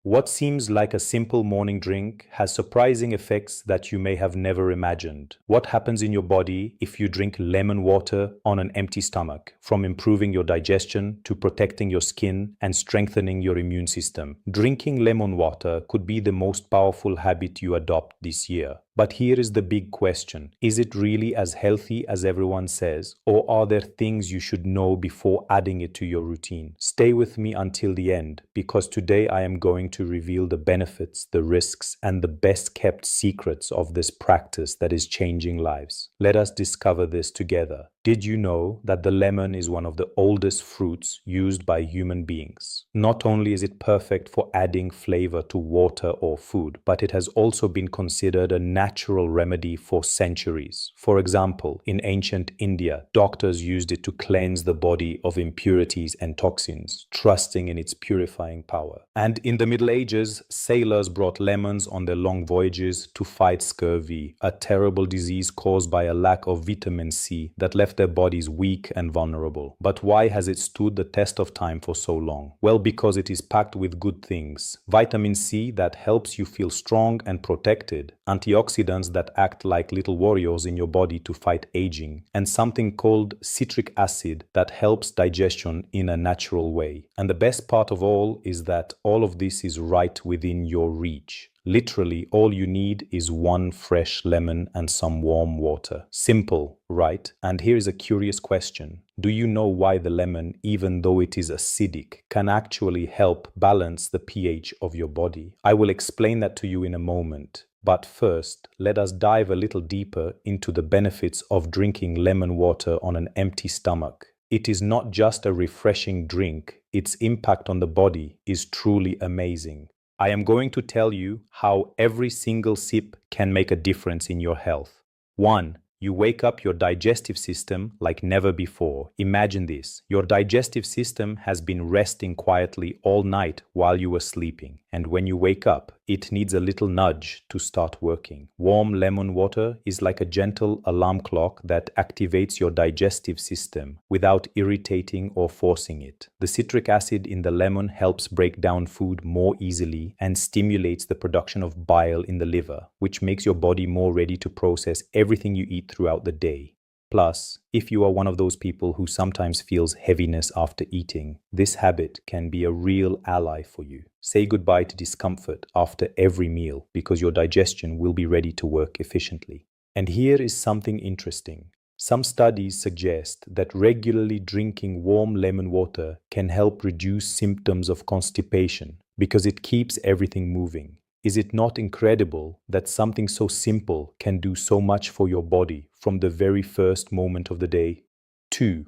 What seems like a simple morning drink has surprising effects that you may have never imagined. What happens in your body if you drink lemon water on an empty stomach, from improving your digestion to protecting your skin and strengthening your immune system? Drinking lemon water could be the most powerful habit you adopt this year. But here is the big question. Is it really as healthy as everyone says, or are there things you should know before adding it to your routine? Stay with me until the end, because today I am going to reveal the benefits, the risks, and the best kept secrets of this practice that is changing lives. Let us discover this together. Did you know that the lemon is one of the oldest fruits used by human beings? Not only is it perfect for adding flavor to water or food, but it has also been considered a natural remedy for centuries. For example, in ancient India, doctors used it to cleanse the body of impurities and toxins, trusting in its purifying power. And in the Middle Ages, sailors brought lemons on their long voyages to fight scurvy, a terrible disease caused by a lack of vitamin C that left their bodies weak and vulnerable. But why has it stood the test of time for so long? Well, because it is packed with good things. Vitamin C that helps you feel strong and protected, antioxidants that act like little warriors in your body to fight aging, and something called citric acid that helps digestion in a natural way. And the best part of all is that all of this is right within your reach. Literally, all you need is one fresh lemon and some warm water. Simple, right? And here is a curious question. Do you know why the lemon, even though it is acidic, can actually help balance the pH of your body? I will explain that to you in a moment. But first, let us dive a little deeper into the benefits of drinking lemon water on an empty stomach. It is not just a refreshing drink, its impact on the body is truly amazing. I am going to tell you how every single sip can make a difference in your health. 1. You wake up your digestive system like never before. Imagine this. Your digestive system has been resting quietly all night while you were sleeping. And when you wake up, it needs a little nudge to start working. Warm lemon water is like a gentle alarm clock that activates your digestive system without irritating or forcing it. The citric acid in the lemon helps break down food more easily and stimulates the production of bile in the liver, which makes your body more ready to process everything you eat throughout the day. Plus, if you are one of those people who sometimes feels heaviness after eating, this habit can be a real ally for you. Say goodbye to discomfort after every meal because your digestion will be ready to work efficiently. And here is something interesting. Some studies suggest that regularly drinking warm lemon water can help reduce symptoms of constipation because it keeps everything moving. Is it not incredible that something so simple can do so much for your body from the very first moment of the day? 2.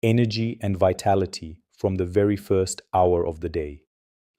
Energy and vitality from the very first hour of the day.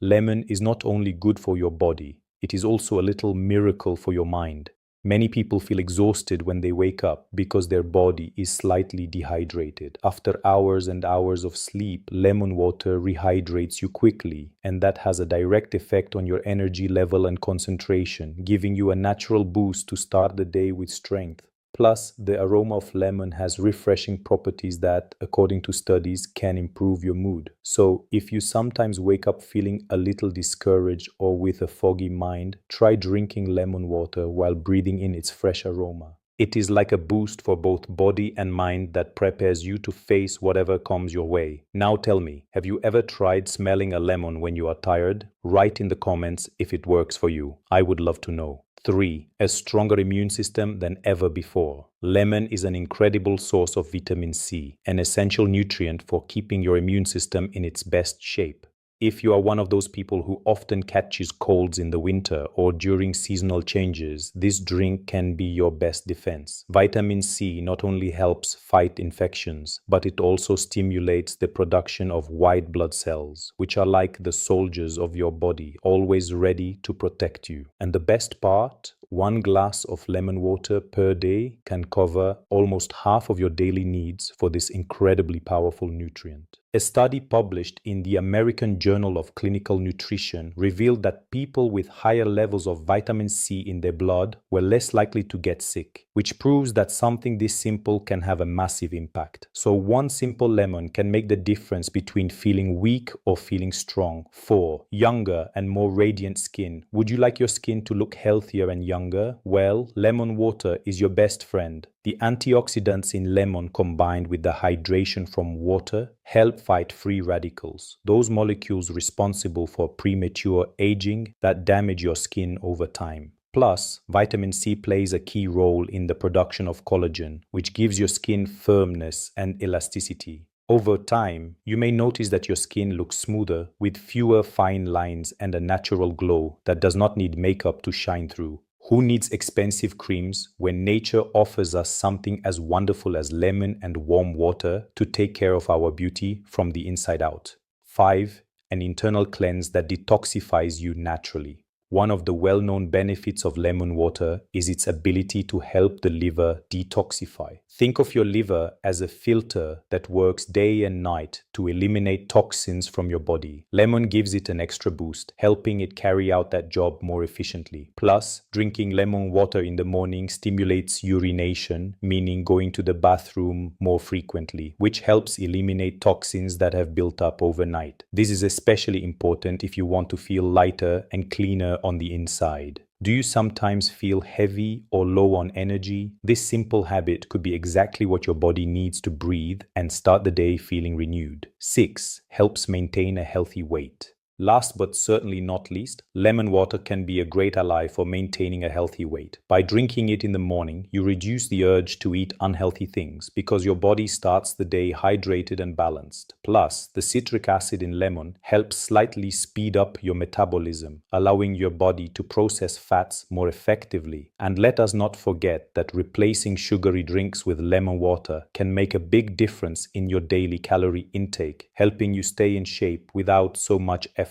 Lemon is not only good for your body, it is also a little miracle for your mind. Many people feel exhausted when they wake up because their body is slightly dehydrated. After hours and hours of sleep, lemon water rehydrates you quickly, and that has a direct effect on your energy level and concentration, giving you a natural boost to start the day with strength. Plus, the aroma of lemon has refreshing properties that, according to studies, can improve your mood. So, if you sometimes wake up feeling a little discouraged or with a foggy mind, try drinking lemon water while breathing in its fresh aroma. It is like a boost for both body and mind that prepares you to face whatever comes your way. Now tell me, have you ever tried smelling a lemon when you are tired? Write in the comments if it works for you. I would love to know. 3. A stronger immune system than ever before. Lemon is an incredible source of vitamin C, an essential nutrient for keeping your immune system in its best shape. If you are one of those people who often catches colds in the winter or during seasonal changes, this drink can be your best defense. Vitamin C not only helps fight infections, but it also stimulates the production of white blood cells, which are like the soldiers of your body, always ready to protect you. And the best part, One glass of lemon water per day can cover almost half of your daily needs for this incredibly powerful nutrient. A study published in the American Journal of Clinical Nutrition revealed that people with higher levels of vitamin C in their blood were less likely to get sick, which proves that something this simple can have a massive impact. So one simple lemon can make the difference between feeling weak or feeling strong. 4. Younger and more radiant skin. Would you like your skin to look healthier and younger? Well, lemon water is your best friend. The antioxidants in lemon combined with the hydration from water help fight free radicals, those molecules responsible for premature aging that damage your skin over time. Plus, vitamin C plays a key role in the production of collagen, which gives your skin firmness and elasticity. Over time, you may notice that your skin looks smoother with fewer fine lines and a natural glow that does not need makeup to shine through. Who needs expensive creams when nature offers us something as wonderful as lemon and warm water to take care of our beauty from the inside out? 5. An internal cleanse that detoxifies you naturally. One of the well-known benefits of lemon water is its ability to help the liver detoxify. Think of your liver as a filter that works day and night to eliminate toxins from your body. Lemon gives it an extra boost, helping it carry out that job more efficiently. Plus, drinking lemon water in the morning stimulates urination, meaning going to the bathroom more frequently, which helps eliminate toxins that have built up overnight. This is especially important if you want to feel lighter and cleaner on the inside. Do you sometimes feel heavy or low on energy? This simple habit could be exactly what your body needs to breathe and start the day feeling renewed. 6. Helps maintain a healthy weight. Last but certainly not least, lemon water can be a great ally for maintaining a healthy weight. By drinking it in the morning, you reduce the urge to eat unhealthy things because your body starts the day hydrated and balanced. Plus, the citric acid in lemon helps slightly speed up your metabolism, allowing your body to process fats more effectively. And let us not forget that replacing sugary drinks with lemon water can make a big difference in your daily calorie intake, helping you stay in shape without so much effort.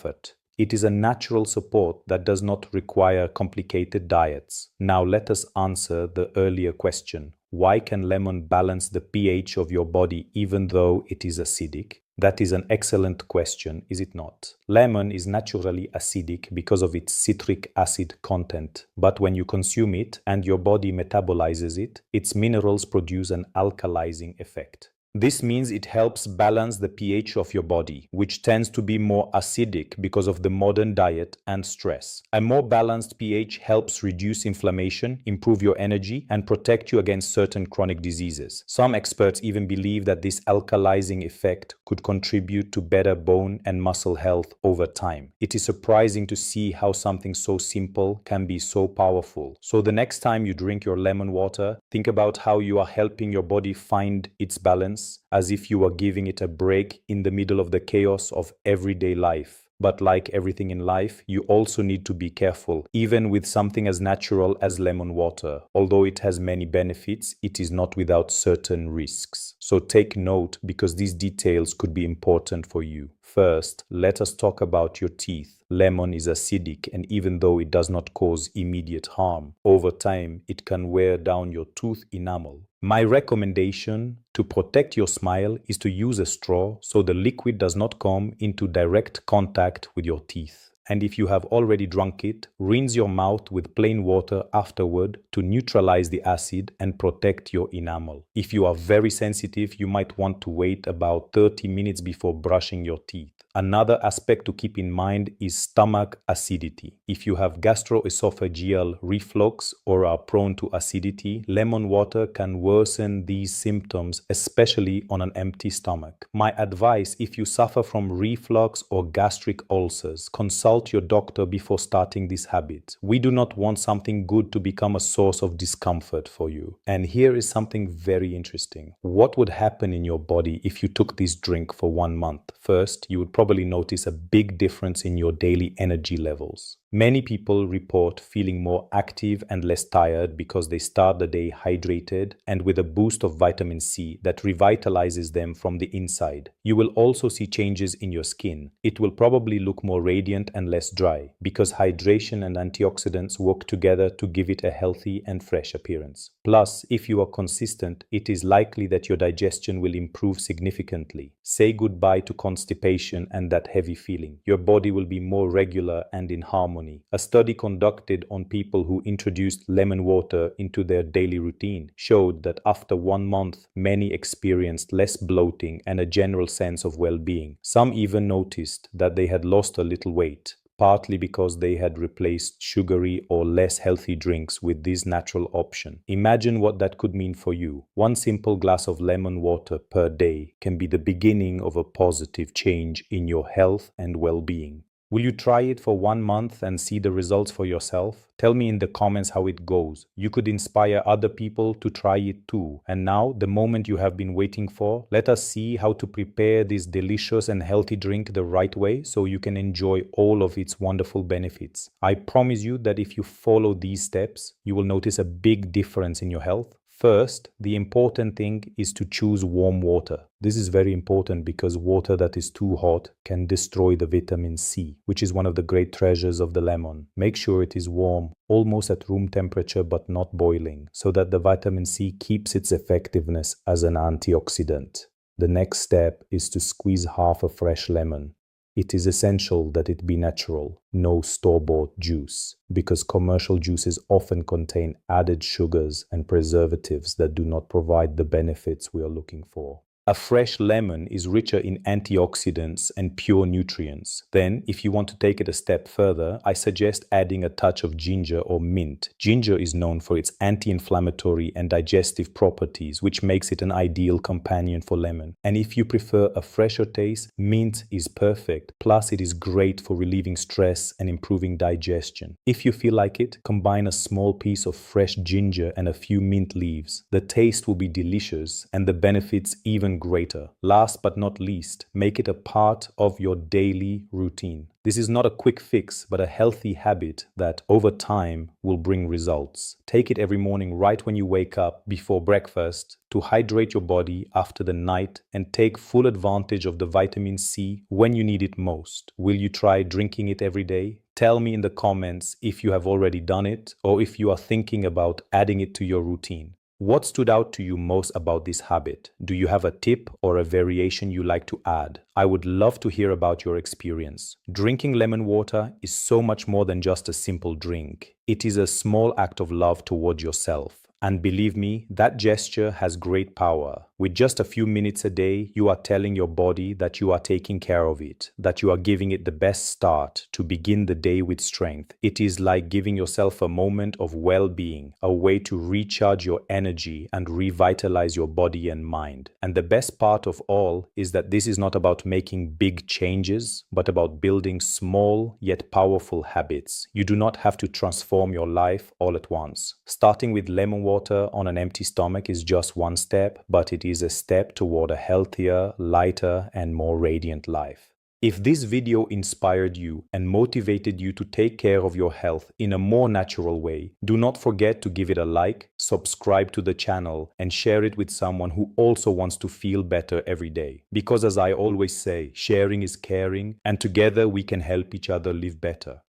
It is a natural support that does not require complicated diets. Now let us answer the earlier question. Why can lemon balance the pH of your body even though it is acidic? That is an excellent question, is it not? Lemon is naturally acidic because of its citric acid content, but when you consume it and your body metabolizes it, its minerals produce an alkalizing effect. This means it helps balance the pH of your body, which tends to be more acidic because of the modern diet and stress. A more balanced pH helps reduce inflammation, improve your energy, and protect you against certain chronic diseases. Some experts even believe that this alkalizing effect could contribute to better bone and muscle health over time. It is surprising to see how something so simple can be so powerful. So the next time you drink your lemon water, think about how you are helping your body find its balance, as if you are giving it a break in the middle of the chaos of everyday life. But like everything in life, you also need to be careful, even with something as natural as lemon water. Although it has many benefits, it is not without certain risks. So take note because these details could be important for you. First, let us talk about your teeth. Lemon is acidic, and even though it does not cause immediate harm, over time it can wear down your tooth enamel. My recommendation to protect your smile is to use a straw so the liquid does not come into direct contact with your teeth. And if you have already drunk it, rinse your mouth with plain water afterward to neutralize the acid and protect your enamel. If you are very sensitive, you might want to wait about 30 minutes before brushing your teeth. Another aspect to keep in mind is stomach acidity. If you have gastroesophageal reflux or are prone to acidity, lemon water can worsen these symptoms, especially on an empty stomach. My advice, if you suffer from reflux or gastric ulcers, consult your doctor before starting this habit. We do not want something good to become a source of discomfort for you. And here is something very interesting. What would happen in your body if you took this drink for 1 month? First, you would probably probably notice a big difference in your daily energy levels. Many people report feeling more active and less tired because they start the day hydrated and with a boost of vitamin C that revitalizes them from the inside. You will also see changes in your skin. It will probably look more radiant and less dry because hydration and antioxidants work together to give it a healthy and fresh appearance. Plus, if you are consistent, it is likely that your digestion will improve significantly. Say goodbye to constipation and that heavy feeling. Your body will be more regular and in harmony. A study conducted on people who introduced lemon water into their daily routine showed that after 1 month, many experienced less bloating and a general sense of well-being. Some even noticed that they had lost a little weight, partly because they had replaced sugary or less healthy drinks with this natural option. Imagine what that could mean for you. One simple glass of lemon water per day can be the beginning of a positive change in your health and well-being. Will you try it for 1 month and see the results for yourself? Tell me in the comments how it goes. You could inspire other people to try it too. And now, the moment you have been waiting for, let us see how to prepare this delicious and healthy drink the right way so you can enjoy all of its wonderful benefits. I promise you that if you follow these steps, you will notice a big difference in your health. First, the important thing is to choose warm water. This is very important because water that is too hot can destroy the vitamin C, which is one of the great treasures of the lemon. Make sure it is warm, almost at room temperature but not boiling, so that the vitamin C keeps its effectiveness as an antioxidant. The next step is to squeeze half a fresh lemon. It is essential that it be natural, no store-bought juice, because commercial juices often contain added sugars and preservatives that do not provide the benefits we are looking for. A fresh lemon is richer in antioxidants and pure nutrients. Then, if you want to take it a step further, I suggest adding a touch of ginger or mint. Ginger is known for its anti-inflammatory and digestive properties, which makes it an ideal companion for lemon. And if you prefer a fresher taste, mint is perfect. Plus, it is great for relieving stress and improving digestion. If you feel like it, combine a small piece of fresh ginger and a few mint leaves. The taste will be delicious and the benefits even greater. Last but not least, make it a part of your daily routine. This is not a quick fix, but a healthy habit that over time will bring results. Take it every morning right when you wake up before breakfast to hydrate your body after the night and take full advantage of the vitamin C when you need it most. Will you try drinking it every day? Tell me in the comments if you have already done it or if you are thinking about adding it to your routine. What stood out to you most about this habit? Do you have a tip or a variation you like to add? I would love to hear about your experience. Drinking lemon water is so much more than just a simple drink. It is a small act of love toward yourself. And believe me, that gesture has great power. With just a few minutes a day, you are telling your body that you are taking care of it, that you are giving it the best start to begin the day with strength. It is like giving yourself a moment of well-being, a way to recharge your energy and revitalize your body and mind. And the best part of all is that this is not about making big changes, but about building small yet powerful habits. You do not have to transform your life all at once. Starting with lemon water on an empty stomach is just one step, but it is a step toward a healthier, lighter, and more radiant life. If this video inspired you and motivated you to take care of your health in a more natural way, do not forget to give it a like, subscribe to the channel, and share it with someone who also wants to feel better every day. Because as I always say, sharing is caring, and together we can help each other live better.